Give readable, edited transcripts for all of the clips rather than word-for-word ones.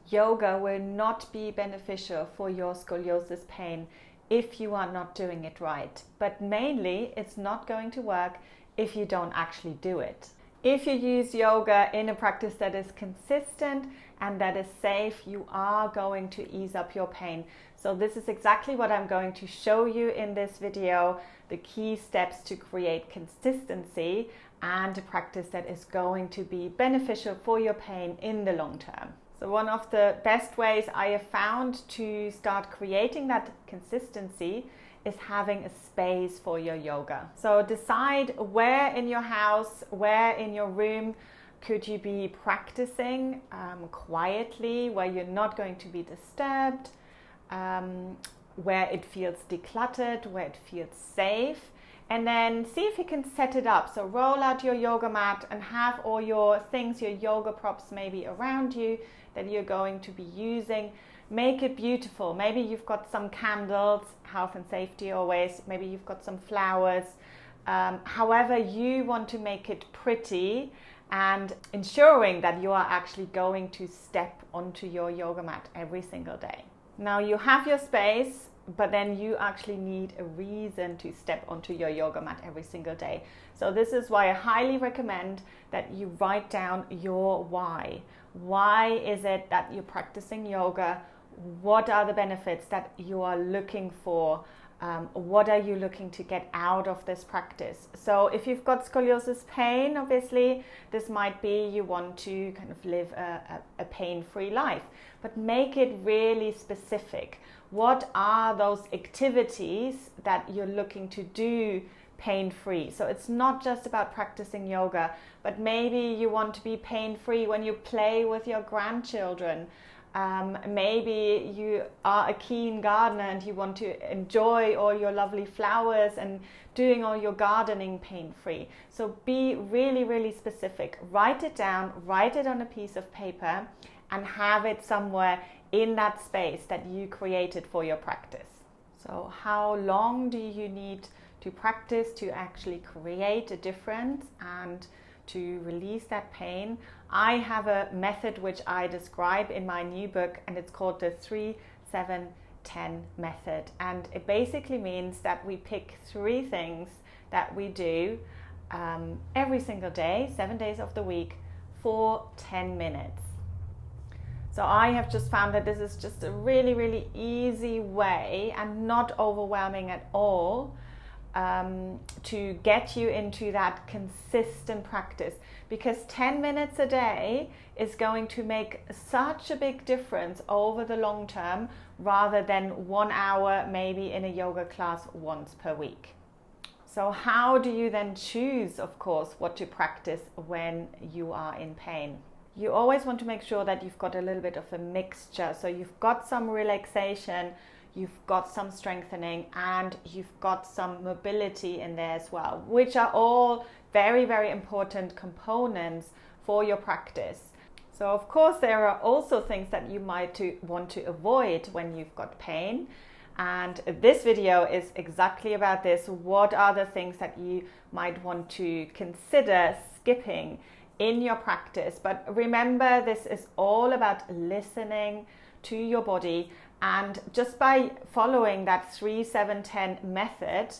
yoga will not be beneficial for your scoliosis pain if you are not doing it right. But mainly, it's not going to work if you don't actually do it. If you use yoga in a practice that is consistent and that is safe, you are going to ease up your pain. So this is exactly what I'm going to show you in this video, the key steps to create consistency and a practice that is going to be beneficial for your pain in the long term. So one of the best ways I have found to start creating that consistency is having a space for your yoga. So decide where in your house, where in your room could you be practicing quietly, where you're not going to be disturbed, where it feels decluttered, where it feels safe. And then see if you can set it up. So roll out your yoga mat and have all your things, your yoga props maybe around you that you're going to be using. Make it beautiful. Maybe you've got some candles, health and safety always. Maybe you've got some flowers. However you want to make it pretty, and ensuring that you are actually going to step onto your yoga mat every single day. Now you have your space, but then you actually need a reason to step onto your yoga mat every single day. So this is why I highly recommend that you write down your why. Why is it that you're practicing yoga? What are the benefits that you are looking for? What are you looking to get out of this practice? So if you've got scoliosis pain, obviously, this might be you want to kind of live a pain-free life, but make it really specific. What are those activities that you're looking to do pain-free? So it's not just about practicing yoga, but maybe you want to be pain-free when you play with your grandchildren. Maybe you are a keen gardener and you want to enjoy all your lovely flowers and doing all your gardening pain-free. So be really, really specific. Write it down, write it on a piece of paper and have it somewhere in that space that you created for your practice. So how long do you need to practice to actually create a difference and to release that pain? I have a method which I describe in my new book, and it's called the 3-7-10 method. And it basically means that we pick 3 things that we do every single day, 7 days of the week, for 10 minutes. So I have just found that this is just a really, really easy way and not overwhelming at all to get you into that consistent practice, because 10 minutes a day is going to make such a big difference over the long term rather than 1 hour maybe in a yoga class once per week. So how do you then choose, of course, what to practice when you are in pain? You always want to make sure that you've got a little bit of a mixture. So you've got some relaxation, you've got some strengthening, and you've got some mobility in there as well, which are all very, very important components for your practice. So of course there are also things that you might want to avoid when you've got pain. And this video is exactly about this. What are the things that you might want to consider skipping in your practice? But remember, this is all about listening to your body. And just by following that 3-7-10 method,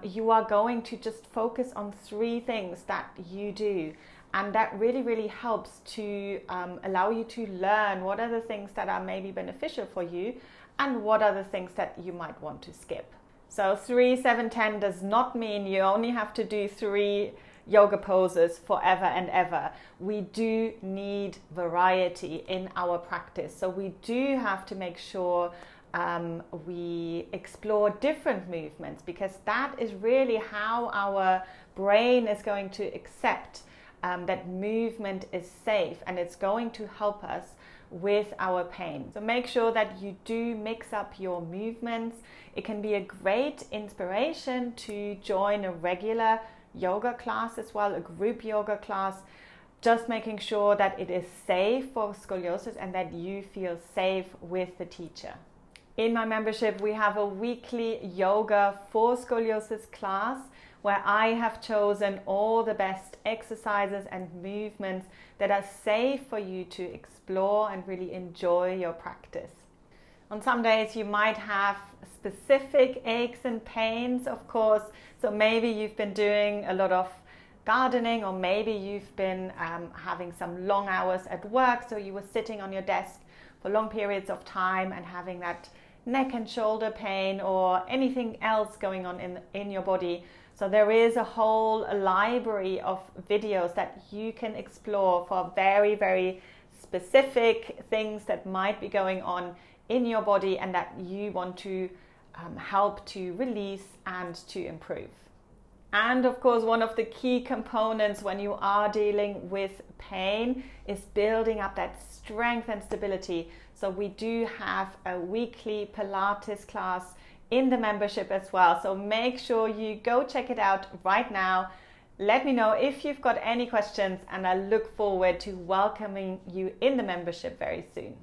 you are going to just focus on 3 things that you do. And that really, really helps to allow you to learn what are the things that are maybe beneficial for you and what are the things that you might want to skip. So 3-7-10 does not mean you only have to do 3 yoga poses forever and ever. We do need variety in our practice. So we do have to make sure we explore different movements, because that is really how our brain is going to accept that movement is safe, and it's going to help us with our pain. So make sure that you do mix up your movements. It can be a great inspiration to join a regular yoga class as well, a group yoga class, just making sure that it is safe for scoliosis and that you feel safe with the teacher. In my membership, we have a weekly yoga for scoliosis class where I have chosen all the best exercises and movements that are safe for you to explore and really enjoy your practice. On some days you might have specific aches and pains, of course, so maybe you've been doing a lot of gardening, or maybe you've been having some long hours at work, so you were sitting on your desk for long periods of time and having that neck and shoulder pain or anything else going on in your body. So there is a whole library of videos that you can explore for very, very specific things that might be going on in your body and that you want to help to release and to improve. And of course, one of the key components when you are dealing with pain is building up that strength and stability. So we do have a weekly Pilates class in the membership as well. So make sure you go check it out right now. Let me know if you've got any questions, and I look forward to welcoming you in the membership very soon.